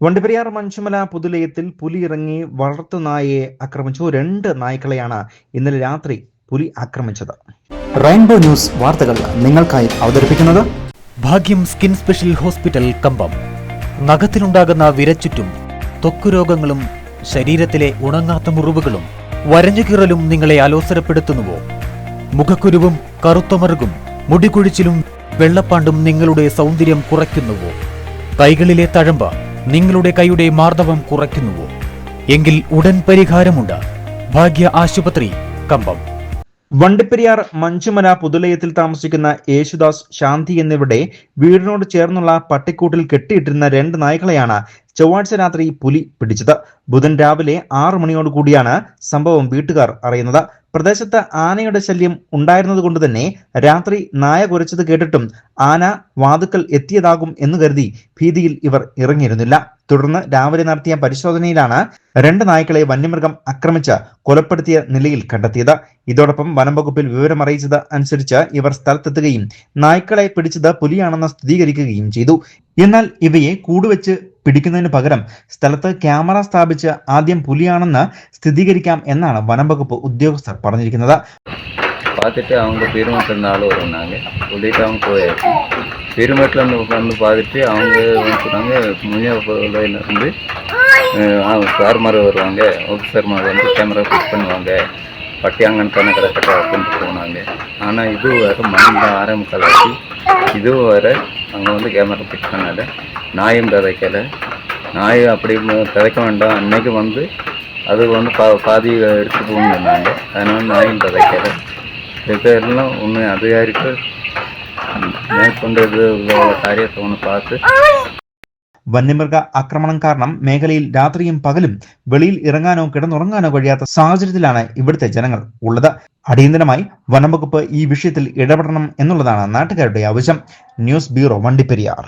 വണ്ടിപ്പെരിയാർ മഞ്ചുമല പുതുലയത്തിൽ പുലി ഇറങ്ങി വളർത്തുനായയെ ആക്രമിച്ചു. 2 നായ്ക്കളെയാണ് ഇന്നലെ രാത്രി പുലി ആക്രമിച്ചത്. റെയിൻബോ ന്യൂസ് വാർത്തകൾ നിങ്ങൾക്കായി അവതരിപ്പിക്കുന്നത് ഭാഗ്യം സ്കിൻ സ്പെഷ്യൽ ഹോസ്പിറ്റൽ കമ്പം. നഖത്തിലുണ്ടാകുന്ന വിരച്ചുറ്റും ത്വക്കുരോഗങ്ങളും ശരീരത്തിലെ ഉണങ്ങാത്ത മുറിവുകളും വരഞ്ഞുകീറലും നിങ്ങളെ അലോസരപ്പെടുത്തുന്നുവോ? മുഖക്കുരുവും കറുത്തമറുകും മുടികൊഴിച്ചിലും വെള്ളപ്പാണ്ടും നിങ്ങളുടെ സൗന്ദര്യം കുറയ്ക്കുന്നുവോ? കൈകളിലെ തഴമ്പ നിങ്ങളുടെ കൈയുടെ മാർദ്ദവം കുറയ്ക്കുന്നുവോ? എങ്കിൽ ഉടൻ പരിഹാരമുണ്ട്. ഭാഗ്യ ആശുപത്രി കമ്പം. വണ്ടിപ്പെരിയാർ മഞ്ചുമല പുതുലയത്തിൽ താമസിക്കുന്ന യേശുദാസ്, ശാന്തി എന്നിവരുടെ വീടിനോട് ചേർന്നുള്ള പട്ടിക്കൂട്ടിൽ കെട്ടിയിട്ടിരുന്ന 2 നായ്ക്കളെയാണ് ചൊവ്വാഴ്ച രാത്രി പുലി പിടിച്ചത്. ബുധൻ രാവിലെ 6 മണിയോടുകൂടിയാണ് സംഭവം വീട്ടുകാർ അറിയുന്നത്. പ്രദേശത്ത് ആനയുടെ ശല്യം ഉണ്ടായിരുന്നതുകൊണ്ട് തന്നെ രാത്രി നായ കുരച്ചത് കേട്ടിട്ടും ആന വാതുക്കൽ എത്തിയതാകും എന്ന് കരുതി ഭീതിയിൽ ഇവർ ഇറങ്ങിയിരുന്നില്ല. തുടർന്ന് രാവിലെ നടത്തിയ പരിശോധനയിലാണ് 2 നായ്ക്കളെ വന്യമൃഗം ആക്രമിച്ച് കൊലപ്പെടുത്തിയ നിലയിൽ കണ്ടെത്തിയത്. ഇതോടൊപ്പം വനം വകുപ്പിൽ വിവരമറിയിച്ചത് അനുസരിച്ച് ഇവർ സ്ഥലത്തെത്തുകയും നായ്ക്കളെ പിടിച്ചത് പുലിയാണെന്ന് സ്ഥിരീകരിക്കുകയും ചെയ്തു. എന്നാൽ ഇവയെ കൂടുവെച്ച് പിടിക്കുന്നതിന് പകരം സ്ഥലത്ത് ക്യാമറ സ്ഥാപിച്ച് ആദ്യം പുലിയാണെന്ന് സ്ഥിരീകരിക്കാം എന്നാണ് വനം വകുപ്പ് ഉദ്യോഗസ്ഥർ പറഞ്ഞിരിക്കുന്നത്. பார்த்துட்டு அவங்க பெருமட்டில் நாள் வருவாங்க சொல்லிட்டு அவங்க போயாச்சு. பெருமட்டில் வந்து பார்த்துட்டு அவங்க சொன்னாங்க முனியாவிலேருந்து சார்மார் வருவாங்க, ஆஃபீஸர்மார் வந்து கேமரா ஃபிக்ஸ் பண்ணுவாங்க, பட்டி அங்கன்னு தானே கரெக்டாக கொண்டு போனாங்க. ஆனால் இது வரை மணி 6:45 ஆச்சு. இது வரை அங்கே வந்து கேமரா ஃபிக்ஸ் பண்ணாத நாயும் விதைக்கலை. நாய் அப்படி விதைக்க வேண்டாம், அன்னைக்கு வந்து அது வந்து பாதி எடுத்து போகணுன்னாங்க. அதனால நாயும் விதைக்கலை. ഇതെല്ലാം ഒന്ന് അധികാരികൾ മേൽക്കൊണ്ടത് കാര്യത്തെ ഒന്ന് പാത്ത്. വന്യമൃഗ ആക്രമണം കാരണം മേഖലയിൽ രാത്രിയും പകലും വെളിയിൽ ഇറങ്ങാനോ കിടന്നുറങ്ങാനോ കഴിയാത്ത സാഹചര്യത്തിലാണ് ഇവിടുത്തെ ജനങ്ങൾ ഉള്ളത്. അടിയന്തരമായി വനംവകുപ്പ് ഈ വിഷയത്തിൽ ഇടപെടണം എന്നുള്ളതാണ് നാട്ടുകാരുടെ ആവശ്യം. News bureau, Vandiperiyar.